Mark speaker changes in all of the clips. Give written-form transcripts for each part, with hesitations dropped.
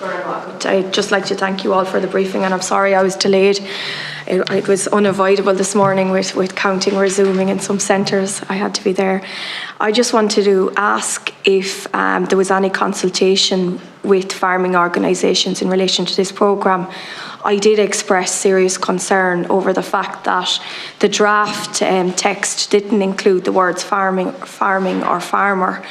Speaker 1: I'd just like to thank you all for the briefing, and I'm sorry I was delayed. It was unavoidable this morning with counting resuming in some centres. I had to be there. I just wanted to ask if there was any consultation with farming organisations in relation to this programme. I did express serious concern over the fact that the draft text didn't include the words farming or farmer.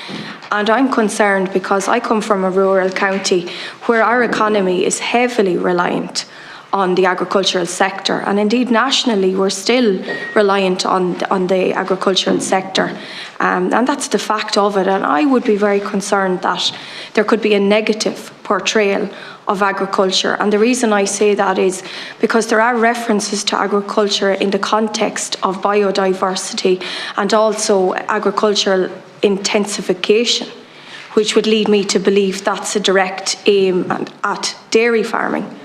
Speaker 1: And I'm concerned because I come from a rural county where our economy is heavily reliant on the agricultural sector, and indeed nationally we're still reliant on the agricultural sector, and that's the fact of it. And I would be very concerned that there could be a negative portrayal of agriculture, and the reason I say that is because there are references to agriculture in the context of biodiversity and also agricultural intensification, which would lead me to believe that's a direct aim at dairy farming.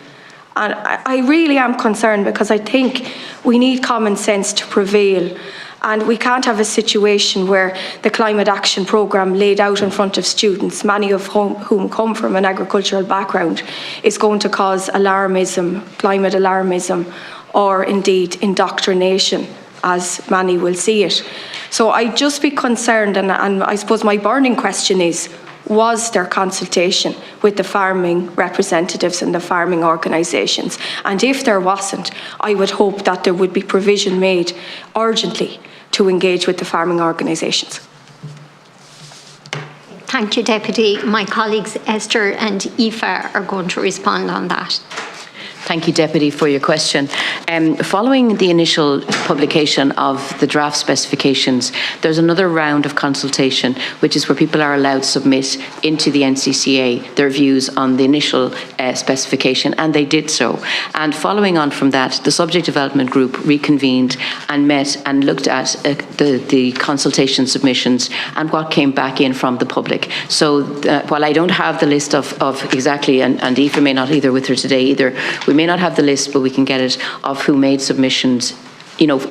Speaker 1: And I really am concerned because I think we need common sense to prevail, and we can't have a situation where the climate action programme laid out in front of students, many of whom come from an agricultural background, is going to cause alarmism, climate alarmism, or indeed indoctrination, as many will see it. So I'd just be concerned, and I suppose my burning question is, was there consultation with the farming representatives and the farming organisations? And if there wasn't, I would hope that there would be provision made urgently to engage with the farming organisations.
Speaker 2: Thank you, Deputy. My colleagues Esther and Aoife are going to respond on that.
Speaker 3: Thank you, Deputy, for your question. Following the initial publication of the draft specifications, there's another round of consultation, which is where people are allowed to submit into the NCCA their views on the initial specification, and they did so. And following on from that, the Subject Development Group reconvened and met and looked at the consultation submissions and what came back in from the public. So while I don't have the list of exactly, and Aoife may not either with her today either, we may not have the list, but we can get it, of who made submissions,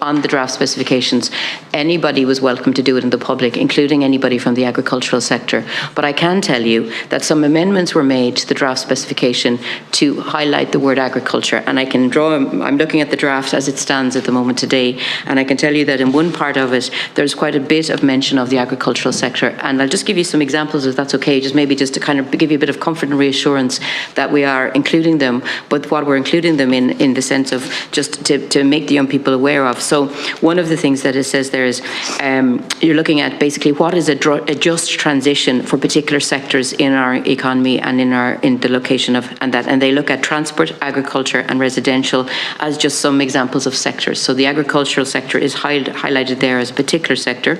Speaker 3: on the draft specifications. Anybody was welcome to do it in the public, including anybody from the agricultural sector. But I can tell you that some amendments were made to the draft specification to highlight the word agriculture. And I can I'm looking at the draft as it stands at the moment today, and I can tell you that in one part of it, there's quite a bit of mention of the agricultural sector. And I'll just give you some examples, if that's okay, just to kind of give you a bit of comfort and reassurance that we are including them, but what we're including them in the sense of just to make the young people aware of. So one of the things that it says there is you're looking at basically what is a just transition for particular sectors in our economy and in the location of and they look at transport, agriculture and residential as just some examples of sectors. So the agricultural sector is highlighted there as a particular sector,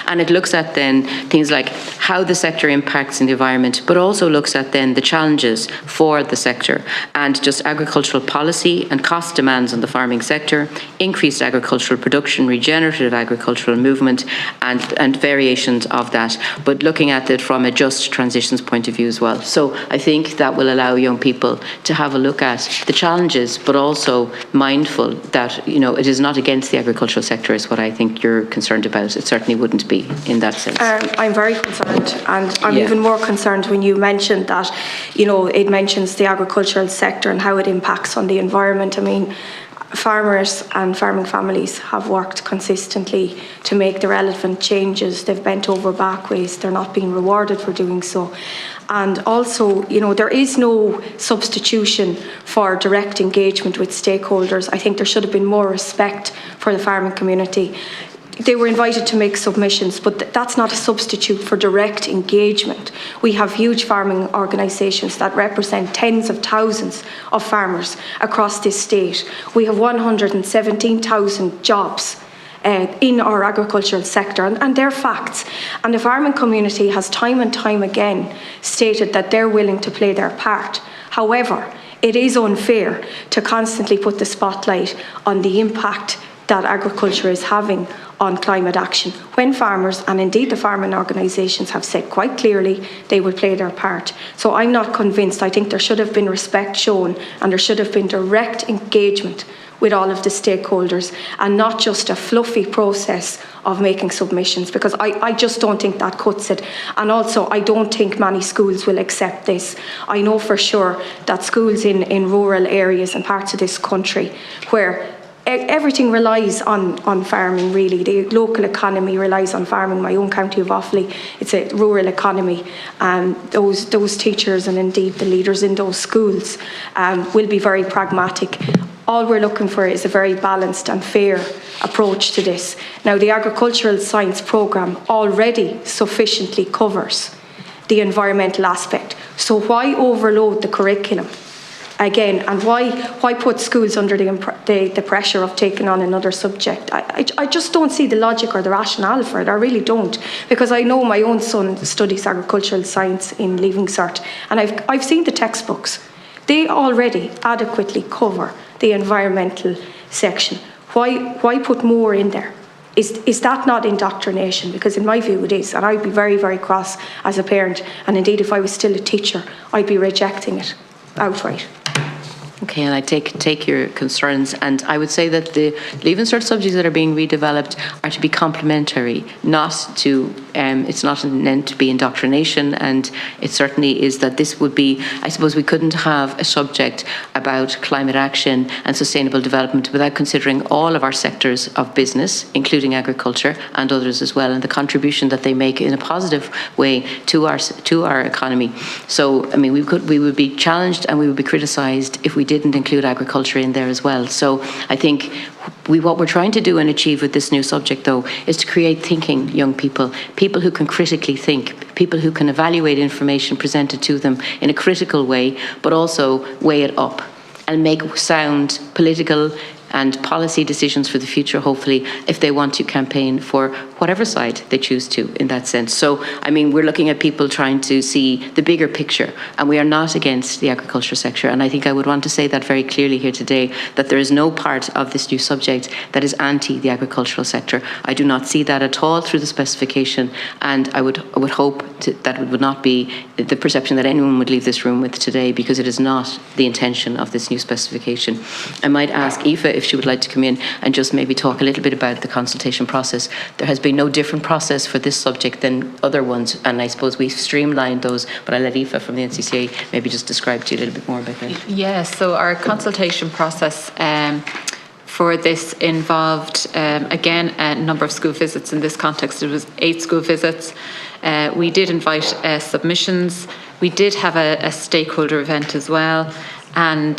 Speaker 3: and it looks at then things like how the sector impacts in the environment, but also looks at then the challenges for the sector and just agricultural policy and cost demands on the farming sector, increased agricultural production, regenerative agricultural movement and variations of that, but looking at it from a just transitions point of view as well. So I think that will allow young people to have a look at the challenges, but also mindful that it is not against the agricultural sector is what I think you're concerned about. It certainly wouldn't be in that sense.
Speaker 1: I'm very concerned, and I'm even more concerned when you mentioned that it mentions the agricultural sector and how it impacts on the environment. I mean, farmers and farming families have worked consistently to make the relevant changes. They've bent over backwards. They're not being rewarded for doing so. And also, there is no substitution for direct engagement with stakeholders. I think there should have been more respect for the farming community. They were invited to make submissions, but that's not a substitute for direct engagement. We have huge farming organisations that represent tens of thousands of farmers across this state. We have 117,000 jobs in our agricultural sector, and they're facts. And the farming community has time and time again stated that they're willing to play their part. However, it is unfair to constantly put the spotlight on the impact that agriculture is having on climate action, when farmers and indeed the farming organisations have said quite clearly they will play their part. So I'm not convinced. I think there should have been respect shown and there should have been direct engagement with all of the stakeholders and not just a fluffy process of making submissions, because I just don't think that cuts it. And also, I don't think many schools will accept this. I know for sure that schools in rural areas and parts of this country where everything relies on farming, really. The local economy relies on farming. My own county of Offaly, it's a rural economy. Those teachers and indeed the leaders in those schools will be very pragmatic. All we're looking for is a very balanced and fair approach to this. Now, the agricultural science programme already sufficiently covers the environmental aspect. So why overload the curriculum again, and why put schools under the pressure of taking on another subject? I just don't see the logic or the rationale for it. I really don't, because I know my own son studies agricultural science in Leaving Cert, and I've seen the textbooks. They already adequately cover the environmental section. Why put more in there? Is that not indoctrination? Because in my view it is, and I'd be very, very cross as a parent, and indeed if I was still a teacher, I'd be rejecting it outright.
Speaker 3: Okay, and I take your concerns, and I would say that the Leaving Cert subjects that are being redeveloped are to be complementary, not to, it's not meant to be indoctrination, and it certainly is that this would be, I suppose we couldn't have a subject about climate action and sustainable development without considering all of our sectors of business, including agriculture and others as well, and the contribution that they make in a positive way to our economy. So, I mean, we would be challenged and we would be criticised if we didn't include agriculture in there as well. So I think what we're trying to do and achieve with this new subject, though, is to create thinking young people, people who can critically think, people who can evaluate information presented to them in a critical way, but also weigh it up and make sound political and policy decisions for the future, hopefully, if they want to campaign for whatever side they choose to in that sense. So, I mean, we're looking at people trying to see the bigger picture, and we are not against the agriculture sector. And I think I would want to say that very clearly here today, that there is no part of this new subject that is anti the agricultural sector. I do not see that at all through the specification, and I would hope that it would not be the perception that anyone would leave this room with today, because it is not the intention of this new specification. I might ask Aoife if she would like to come in and just maybe talk a little bit about the consultation process. There has been no different process for this subject than other ones, and I suppose we've streamlined those, but I'll let Aoife from the NCCA maybe just describe to you a little bit more about that.
Speaker 4: Yes, so our consultation process for this involved, again, a number of school visits. In this context, it was 8 school visits. We did invite submissions. We did have a stakeholder event as well, and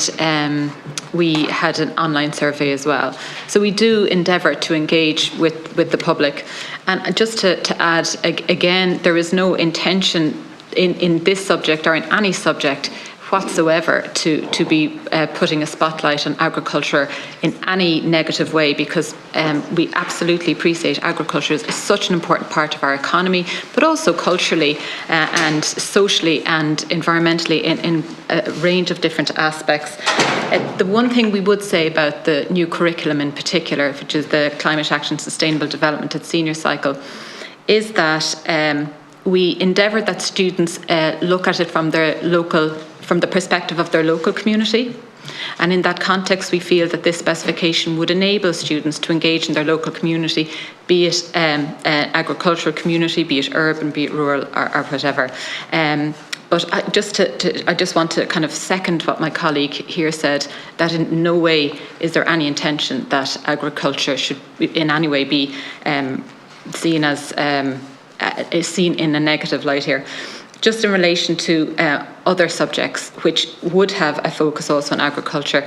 Speaker 4: we had an online survey as well. So we do endeavour to engage with the public. And just to add, again, there is no intention in this subject or in any subject whatsoever to be putting a spotlight on agriculture in any negative way, because we absolutely appreciate agriculture is such an important part of our economy, but also culturally and socially and environmentally in a range of different aspects. The one thing we would say about the new curriculum in particular, which is the Climate Action Sustainable Development at Senior Cycle, is that we endeavour that students look at it from the perspective of their local community. And in that context, we feel that this specification would enable students to engage in their local community, be it agricultural community, be it urban, be it rural, or whatever. But I just want to kind of second what my colleague here said, that in no way is there any intention that agriculture should in any way be seen as seen in a negative light here. Just in relation to other subjects which would have a focus also on agriculture,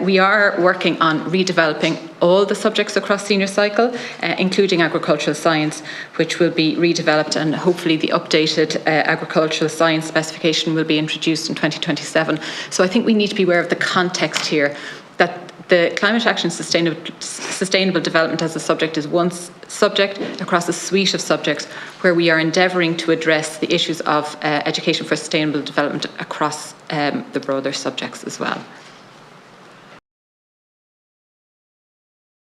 Speaker 4: we are working on redeveloping all the subjects across senior cycle, including agricultural science, which will be redeveloped, and hopefully the updated agricultural science specification will be introduced in 2027. So I think we need to be aware of the context here, that the climate action sustainable development as a subject is one subject across a suite of subjects where we are endeavouring to address the issues of education for sustainable development across the broader subjects as well.